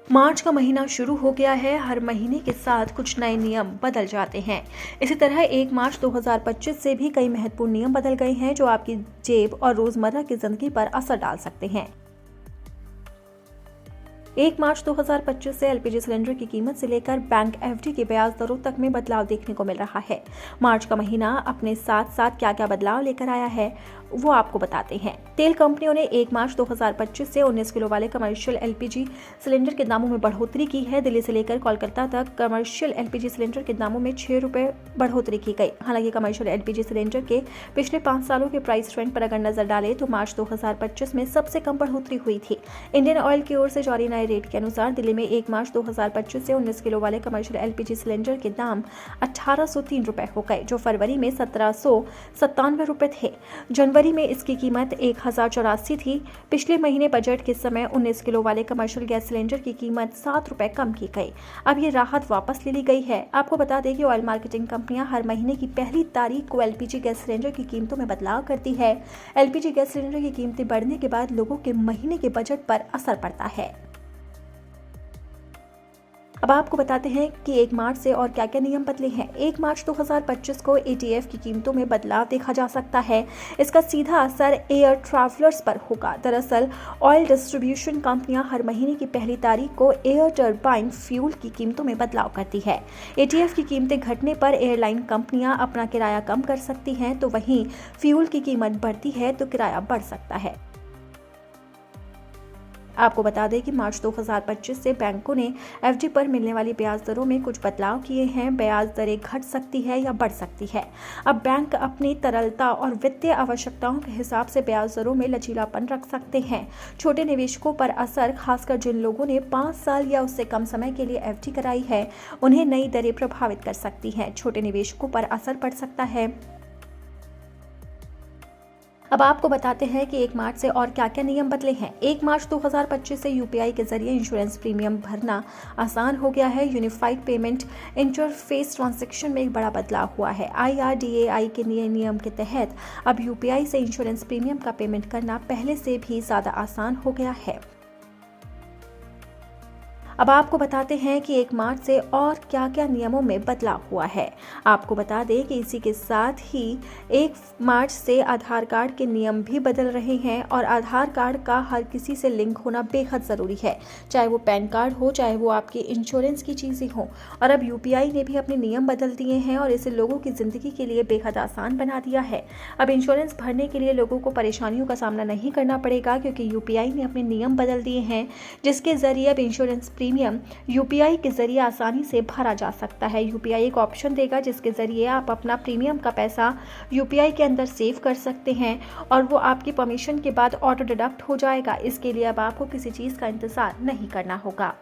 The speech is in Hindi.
मार्च का महीना शुरू हो गया है। हर महीने के साथ कुछ नए नियम बदल जाते हैं। इसी तरह 1 मार्च 2025 से भी कई महत्वपूर्ण नियम बदल गए हैं जो आपकी जेब और रोजमर्रा की जिंदगी पर असर डाल सकते हैं। 1 मार्च 2025 से एलपीजी सिलेंडर की कीमत से लेकर बैंक एफडी के ब्याज दरों तक में बदलाव देखने को मिल रहा है। मार्च का महीना अपने साथ साथ क्या क्या बदलाव लेकर आया है वो आपको बताते हैं। तेल कंपनियों ने 1 मार्च 2025 से 19 किलो वाले कमर्शियल एलपीजी सिलेंडर के दामों में बढ़ोतरी की है। दिल्ली से लेकर कोलकाता तक कमर्शियल एलपीजी सिलेंडर के दामों में 6 रुपए बढ़ोतरी की गई। हालांकि कमर्शियल एलपीजी सिलेंडर के पिछले 5 सालों के प्राइस ट्रेंड पर अगर नजर डालें तो मार्च 2025 में सबसे कम बढ़ोतरी हुई थी। इंडियन ऑयल की ओर से जारी नए रेट के अनुसार दिल्ली में 1 मार्च 2025 से 19 किलो वाले कमर्शियल एलपीजी सिलेंडर के दाम 1803 रुपए हो गए, जो फरवरी में 1797 रुपए थे। जनवरी में इसकी कीमत 1084 थी। पिछले महीने बजट के समय 19 किलो वाले कमर्शियल गैस सिलेंडर की कीमत 7 रुपए कम की गई। अब ये राहत वापस ले ली गई है। आपको बता दें कि ऑयल मार्केटिंग कंपनियां हर महीने की पहली तारीख को एलपीजी गैस सिलेंडर की कीमतों में बदलाव करती है। एलपीजी गैस सिलेंडर की कीमतें बढ़ने के बाद लोगों के महीने के बजट पर असर पड़ता है। अब आपको बताते हैं कि 1 मार्च से और क्या क्या नियम बदले हैं। 1 मार्च 2025 को एटीएफ की कीमतों में बदलाव देखा जा सकता है। इसका सीधा असर एयर ट्रैवलर्स पर होगा। दरअसल ऑयल डिस्ट्रीब्यूशन कंपनियां हर महीने की पहली तारीख को एयर टरबाइन फ्यूल की कीमतों में बदलाव करती है। एटीएफ की कीमतें घटने पर एयरलाइन कंपनियां अपना किराया कम कर सकती हैं, तो वहीं फ्यूल की कीमत बढ़ती है तो किराया बढ़ सकता है। आपको बता दें कि मार्च 2025 से बैंकों ने एफडी पर मिलने वाली ब्याज दरों में कुछ बदलाव किए हैं। ब्याज दरें घट सकती है या बढ़ सकती है। अब बैंक अपनी तरलता और वित्तीय आवश्यकताओं के हिसाब से ब्याज दरों में लचीलापन रख सकते हैं। छोटे निवेशकों पर असर, खासकर जिन लोगों ने 5 साल या उससे कम समय के लिए एफडी कराई है, उन्हें नई दरें प्रभावित कर सकती हैं। छोटे निवेशकों पर असर पड़ सकता है। अब आपको बताते हैं कि 1 मार्च से और क्या क्या नियम बदले हैं। 1 मार्च 2025 से यूपीआई के जरिए इंश्योरेंस प्रीमियम भरना आसान हो गया है। यूनिफाइड पेमेंट इंटरफेस ट्रांजैक्शन में एक बड़ा बदलाव हुआ है। IRDAI के नए नियम के तहत अब यूपीआई से इंश्योरेंस प्रीमियम का पेमेंट करना पहले से भी ज़्यादा आसान हो गया है। अब आपको बताते हैं कि 1 मार्च से और क्या क्या नियमों में बदलाव हुआ है। आपको बता दें कि इसी के साथ ही 1 मार्च से आधार कार्ड के नियम भी बदल रहे हैं और आधार कार्ड का हर किसी से लिंक होना बेहद ज़रूरी है, चाहे वो पैन कार्ड हो, चाहे वो आपकी इंश्योरेंस की चीज़ें हों। और अब यूपीआई ने भी अपने नियम बदल दिए हैं और इसे लोगों की ज़िंदगी के लिए बेहद आसान बना दिया है। अब इंश्योरेंस भरने के लिए लोगों को परेशानियों का सामना नहीं करना पड़ेगा, क्योंकि यूपीआई ने अपने नियम बदल दिए हैं, जिसके जरिए अब इंश्योरेंस प्रीमियम यूपीआई के जरिए आसानी से भरा जा सकता है। यूपीआई एक ऑप्शन देगा जिसके जरिए आप अपना प्रीमियम का पैसा यूपीआई के अंदर सेव कर सकते हैं और वो आपकी परमिशन के बाद ऑटो डिडक्ट हो जाएगा। इसके लिए अब आपको किसी चीज़ का इंतजार नहीं करना होगा।